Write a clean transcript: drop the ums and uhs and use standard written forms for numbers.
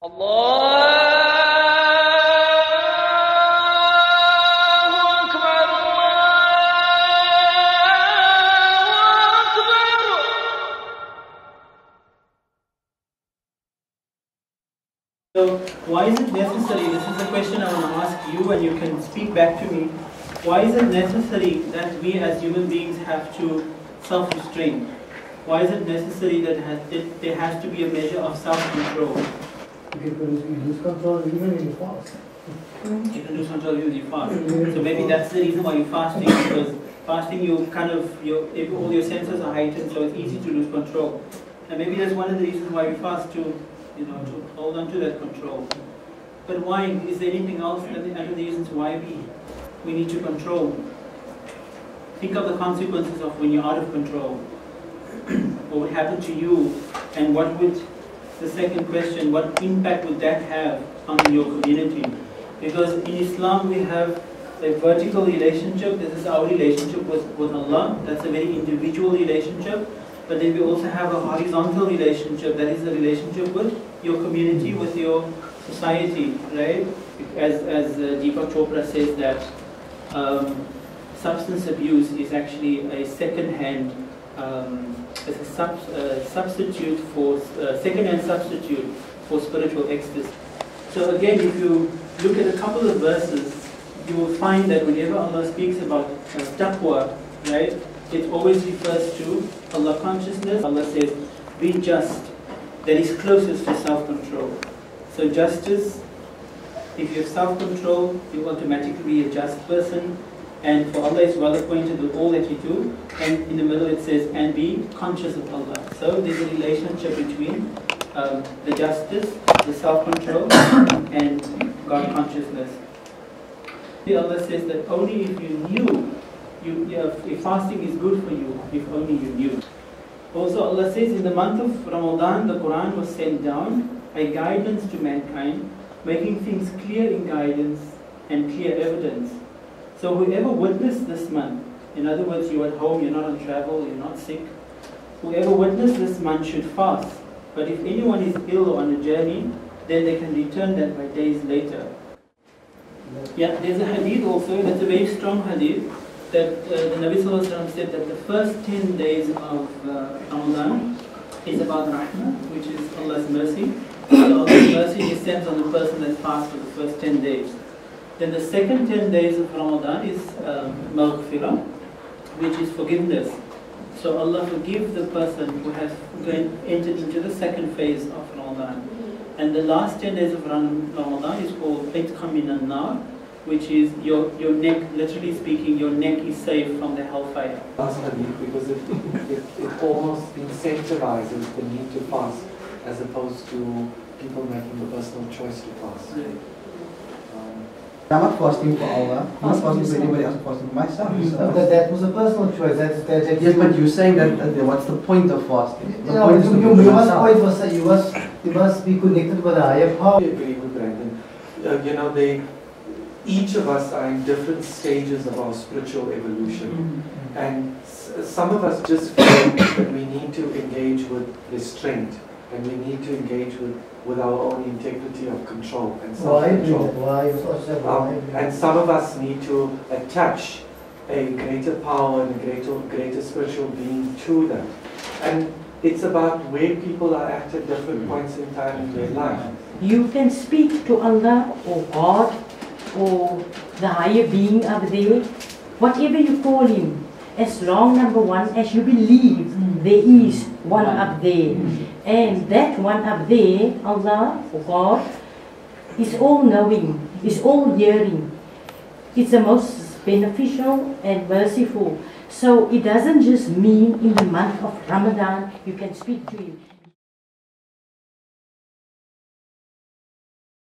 So why is it necessary, this is a question I want to ask you and you can speak back to me, why is it necessary that we as human beings have to self-restrain? Why is it necessary that there has to be a measure of self-control? Because you lose control even when you fast. You can lose control even when you fast. So maybe that's the reason why you're fasting, because fasting all your senses are heightened, so it's easy to lose control. And maybe that's one of the reasons why we fast to hold on to that control. But why? Is there anything else? Other reasons why we need to control? Think of the consequences of when you're out of control. What would happen to you? And what would, the second question, what impact would that have on your community? Because in Islam we have a vertical relationship. This is our relationship with Allah. That's a very individual relationship. But then we also have a horizontal relationship, that is the relationship with your community, with your society, right? As Deepak Chopra says that substance abuse is actually a second-hand substitute for second-hand substitute for spiritual ecstasy. So again, if you look at a couple of verses, you will find that whenever Allah speaks about taqwa, right? It always refers to Allah consciousness. Allah says, be just. That is closest to self-control. So justice, if you have self-control, you automatically be a just person. And for Allah is well acquainted with all that you do. And in the middle it says, and be conscious of Allah. So there's a relationship between the justice, the self-control, and God consciousness. Allah says that only if you knew, if fasting is good for you, if only you knew. Also Allah says in the month of Ramadan, the Quran was sent down, a guidance to mankind, making things clear in guidance and clear evidence. So whoever witnessed this month, in other words, you're at home, you're not on travel, you're not sick, whoever witnessed this month should fast. But if anyone is ill or on a journey, then they can return that by days later. Yeah, there's a hadith also, that's a very strong hadith, that the Nabi Sallallahu Alaihi Wasallam said that the first 10 days of Ramadan is about rahmah, which is Allah's mercy. So Allah's mercy descends on the person that fasts for the first 10 days. Then the second 10 days of Ramadan is maghfirah, which is forgiveness. So Allah forgives the person who has entered into the second phase of Ramadan. And the last 10 days of Ramadan is called Itqa minan nar, which is your neck, literally speaking, your neck is saved from the hellfire. Because it almost incentivizes the need to fast as opposed to people making the personal choice to fast. I'm not fasting for Allah, I'm not fasting for anybody else, I'm fasting for myself. That was a personal choice. Yes, but you're saying that what's the point of fasting? The point is to be myself. You must be connected with a higher power. I agree with Brandon. Each of us are in different stages of our spiritual evolution. And some of us just feel that we need to engage with restraint, and we need to engage with our own integrity of control and self-control. And some of us need to attach a greater power and a greater spiritual being to them. And it's about where people are at different points in time in their life. You can speak to Allah or God or the higher being up there, whatever you call him, as long, number one, as you believe there is one up there. And that one up there, Allah or God, is all knowing, is all hearing. It's the most beneficial and merciful. So it doesn't just mean in the month of Ramadan you can speak to him.